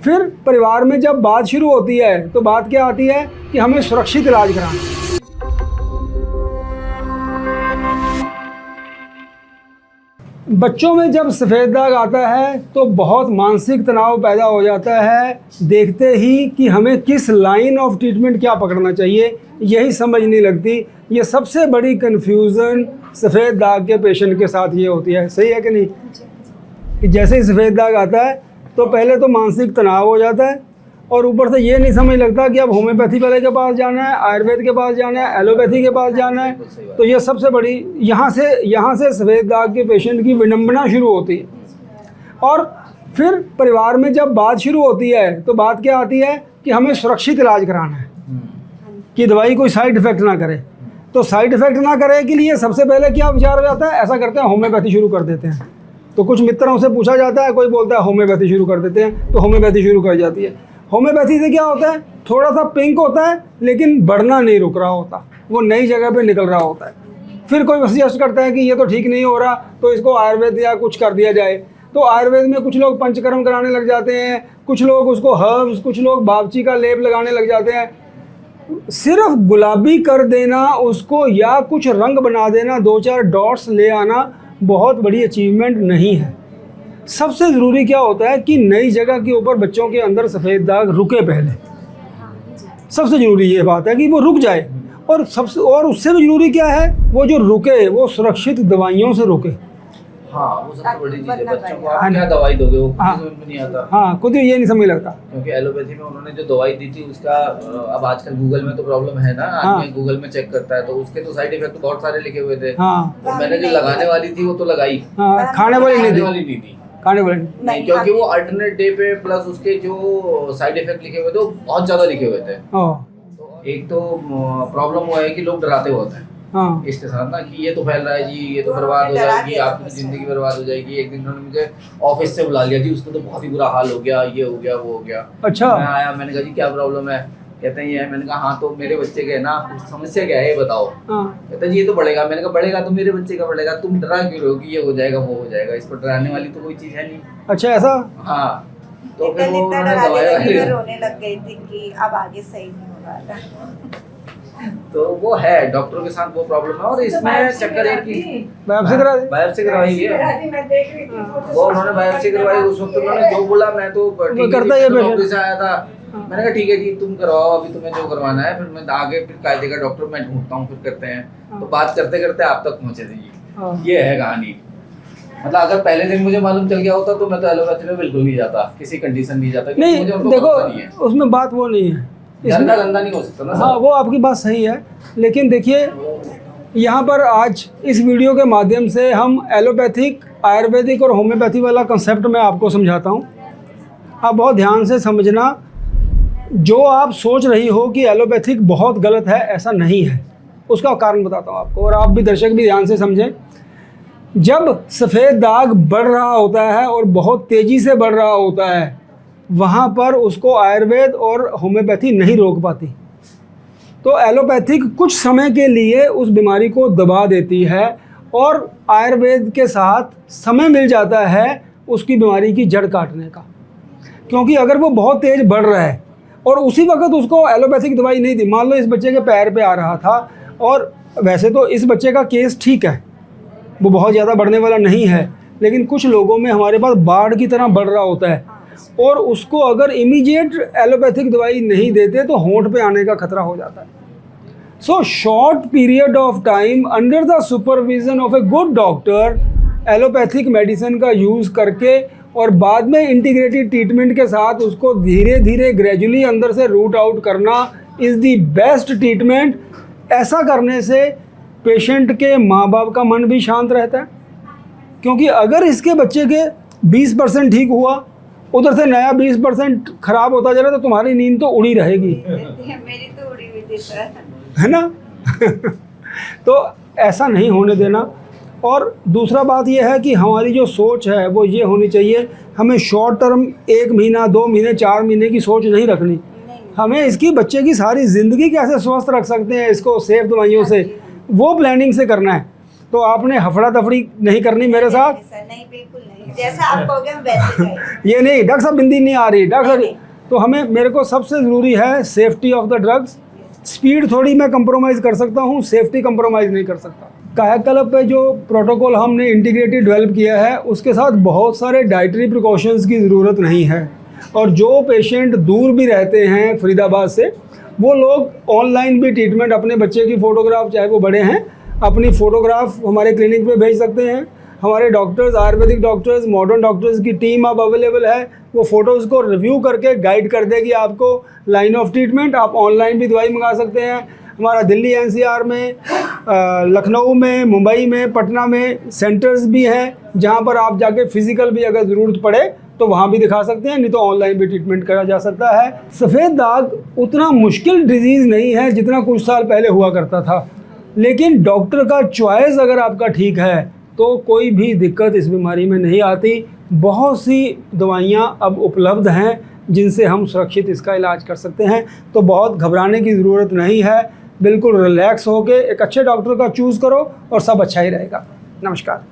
फिर परिवार में जब बात शुरू होती है तो बात क्या आती है कि हमें सुरक्षित इलाज कराना है। बच्चों में जब सफ़ेद दाग आता है तो बहुत मानसिक तनाव पैदा हो जाता है, देखते ही कि हमें किस लाइन ऑफ ट्रीटमेंट क्या पकड़ना चाहिए यही समझ नहीं लगती। ये सबसे बड़ी कन्फ्यूज़न सफ़ेद दाग के पेशेंट के साथ ये होती है। सही है कि नहीं? कि जैसे ही सफ़ेद दाग आता है तो पहले तो मानसिक तनाव हो जाता है और ऊपर से ये नहीं समझ लगता कि अब होम्योपैथी वाले के पास जाना है, आयुर्वेद के पास जाना है, एलोपैथी के पास जाना है। तो ये सबसे बड़ी यहाँ से सफ़ेद दाग के पेशेंट की विडंबना शुरू होती है। और फिर परिवार में जब बात शुरू होती है तो बात क्या आती है कि हमें सुरक्षित इलाज कराना है, कि दवाई कोई साइड इफ़ेक्ट ना करे। तो साइड इफ़ेक्ट ना करे के लिए सबसे पहले क्या विचार हो जाता है, ऐसा करते हैं होम्योपैथी शुरू कर देते हैं। तो कुछ मित्रों से पूछा जाता है, कोई बोलता है होम्योपैथी शुरू कर देते हैं, तो होम्योपैथी शुरू कर जाती है। होम्योपैथी से क्या होता है, थोड़ा सा पिंक होता है लेकिन बढ़ना नहीं रुक रहा होता, वो नई जगह पे निकल रहा होता है। फिर कोई सजेस्ट करता है कि ये तो ठीक नहीं हो रहा तो इसको आयुर्वेद या कुछ कर दिया जाए। तो आयुर्वेद में कुछ लोग पंचकर्म कराने लग जाते हैं, कुछ लोग उसको हर्ब्स, कुछ लोग बावची का लेप लगाने लग जाते हैं। सिर्फ गुलाबी कर देना उसको या कुछ रंग बना देना, 2-4 डॉट्स ले आना बहुत बड़ी अचीवमेंट नहीं है। सबसे ज़रूरी क्या होता है कि नई जगह के ऊपर बच्चों के अंदर सफ़ेद दाग रुके पहले। सबसे ज़रूरी ये बात है कि वो रुक जाए। और उससे भी ज़रूरी क्या है, वो जो रुके वो सुरक्षित दवाइयों से रुके। हाँ, वो सबसे बड़ी चीज़ है। बच्चों को आप क्या दवाई दोगे, वो खुद समझ में नहीं आता। हाँ, खुद ये नहीं समझ लगता। क्योंकि एलोपैथी में उन्होंने जो दवाई दी थी उसका अब आजकल गूगल में तो प्रॉब्लम है ना, आदमी गूगल में चेक करता है तो उसके तो साइड इफेक्ट बहुत सारे लिखे हुए थे। तो मैंने जो लगाने वाली थी वो तो लगाई, खाने वाली नहीं थी। खाने वाले नहीं, क्योंकि वो अल्टरनेट डे पे प्लस उसके जो साइड इफेक्ट लिखे हुए थे वो बहुत ज्यादा लिखे हुए थे। तो एक तो प्रॉब्लम वो है कि लोग डराते होते हैं इसके साथ ना, कि ये तो फैल रहा है जी, ये तो बर्बाद हो जाएगी, आपकी जिंदगी बर्बाद हो जाएगी। एक दिन उन्होंने मुझे ऑफिस से बुला लिया जी, उसका तो बहुत ही बुरा हाल हो गया, ये हो गया वो हो गया। अच्छा। मैं आया, मैंने कहा जी क्या प्रॉब्लम है? कहते हैं ये। मैंने कहा हाँ, तो मेरे बच्चे के ना समस्या क्या है ये बताओ। कहते हैं जी ये तो बढ़ेगा। मैंने कहा बढ़ेगा तो मेरे बच्चे का बढ़ेगा, तुम डरा क्यों रहो कि ये हो जाएगा वो हो जाएगा? इसको डराने वाली तो कोई चीज है नहीं। अच्छा, ऐसा? हाँ। तो फिर वो उन्होंने दवाई रोने लग गई थी कि अब आगे सही नहीं हो रहा था। तो वो है डॉक्टरों के साथ वो प्रॉब्लम है। और इसमें चक्कर है कि बायोप्सी करवाई है वो, उन्होंने बायोप्सी करवाई। उस वक्त उन्होंने जो बोला मैं तो करता है डॉक्टर से आया था। मैंने कहा ठीक है जी तुम करवाओ, अभी तुम्हें जो करवाना है, फिर मैं आगे फिर कायदे का डॉक्टर मैं ढूंढता हूँ, फिर करते हैं। तो बात करते करते आप तक पहुँचे थे जी। ये है कहानी। मतलब अगर पहले दिन मुझे मालूम चल गया होता तो मैं तो एलोपैथी में बिल्कुल नहीं जाता, किसी कंडीशन नहीं जाता। नहीं, देखो उसमें बात वो नहीं है, गंदा नहीं हो सकता ना। हाँ, वो आपकी बात सही है। लेकिन देखिए यहाँ पर आज इस वीडियो के माध्यम से हम एलोपैथिक, आयुर्वेदिक और होम्योपैथी वाला कंसेप्ट मैं आपको समझाता हूँ। आप बहुत ध्यान से समझना। जो आप सोच रही हो कि एलोपैथिक बहुत गलत है, ऐसा नहीं है। उसका कारण बताता हूँ आपको, और आप भी दर्शक भी ध्यान से समझें। जब सफ़ेद दाग बढ़ रहा होता है और बहुत तेज़ी से बढ़ रहा होता है, वहाँ पर उसको आयुर्वेद और होम्योपैथी नहीं रोक पाती। तो एलोपैथिक कुछ समय के लिए उस बीमारी को दबा देती है और आयुर्वेद के साथ समय मिल जाता है उसकी बीमारी की जड़ काटने का। क्योंकि अगर वो बहुत तेज़ बढ़ रहा है और उसी वक्त उसको एलोपैथिक दवाई नहीं दी, मान लो इस बच्चे के पैर पे आ रहा था, और वैसे तो इस बच्चे का केस ठीक है, वो बहुत ज़्यादा बढ़ने वाला नहीं है, लेकिन कुछ लोगों में हमारे पास बाढ़ की तरह बढ़ रहा होता है और उसको अगर इमीडिएट एलोपैथिक दवाई नहीं देते तो होंठ पे आने का खतरा हो जाता है। So short period of time under the supervision of a good doctor allopathic medicine का यूज़ करके और बाद में इंटीग्रेटेड ट्रीटमेंट के साथ उसको धीरे धीरे ग्रेजुअली अंदर से रूट आउट करना इज़ दी बेस्ट ट्रीटमेंट। ऐसा करने से पेशेंट के माँ बाप का मन भी शांत रहता है, क्योंकि अगर इसके बच्चे के 20% ठीक हुआ, उधर से नया 20% खराब होता जा रहा है, तो तुम्हारी नींद तो उड़ी रहेगी। मेरी तो उड़ी हुई थी सर, है ना? तो ऐसा नहीं होने देना। और दूसरा बात यह है कि हमारी जो सोच है वो ये होनी चाहिए, हमें शॉर्ट टर्म 1 महीना 2 महीने 4 महीने की सोच नहीं रखनी। हमें इसकी बच्चे की सारी ज़िंदगी कैसे स्वस्थ रख सकते हैं इसको सेफ दवाइयों से, वो प्लानिंग से करना है। तो आपने हफड़ा तफड़ी नहीं करनी मेरे साथ। नहीं सर, नहीं बिल्कुल नहीं, जैसा आप कहोगे हम वैसे करेंगे। ये नहीं डॉक्टर साहब, बिंदी नहीं आ रही डॉक्टर साहब। तो हमें मेरे को सबसे ज़रूरी है safety of the drugs. Speed थोड़ी मैं कंप्रोमाइज़ कर सकता हूँ, सेफ्टी कंप्रोमाइज़ नहीं कर सकता। कायाकल्प पे जो प्रोटोकॉल हमने इंटीग्रेटेड डेवलप किया है उसके साथ बहुत सारे डाइटरी प्रिकॉशंस की ज़रूरत नहीं है। और जो पेशेंट दूर भी रहते हैं फरीदाबाद से, वो लोग ऑनलाइन भी ट्रीटमेंट अपने बच्चे की फ़ोटोग्राफ, चाहे वो बड़े हैं, अपनी फ़ोटोग्राफ हमारे क्लिनिक पे भेज सकते हैं। हमारे doctors, Ayurvedic doctors, modern doctors की टीम अब अवेलेबल है। वो फ़ोटोज़ को रिव्यू करके गाइड कर देगी आपको लाइन ऑफ ट्रीटमेंट। आप ऑनलाइन भी दवाई मंगा सकते हैं। हमारा दिल्ली एनसीआर में, लखनऊ में, मुंबई में, पटना में सेंटर्स भी हैं जहाँ पर आप जाके फ़िज़िकल भी अगर ज़रूरत पड़े तो वहाँ भी दिखा सकते हैं, नहीं तो ऑनलाइन भी ट्रीटमेंट करा जा सकता है। सफ़ेद दाग उतना मुश्किल डिजीज़ नहीं है जितना कुछ साल पहले हुआ करता था, लेकिन डॉक्टर का चॉइस अगर आपका ठीक है तो कोई भी दिक्कत इस बीमारी में नहीं आती। बहुत सी दवाइयाँ अब उपलब्ध हैं जिनसे हम सुरक्षित इसका इलाज कर सकते हैं, तो बहुत घबराने की ज़रूरत नहीं है। बिल्कुल रिलैक्स होके एक अच्छे डॉक्टर का चूज़ करो और सब अच्छा ही रहेगा। नमस्कार।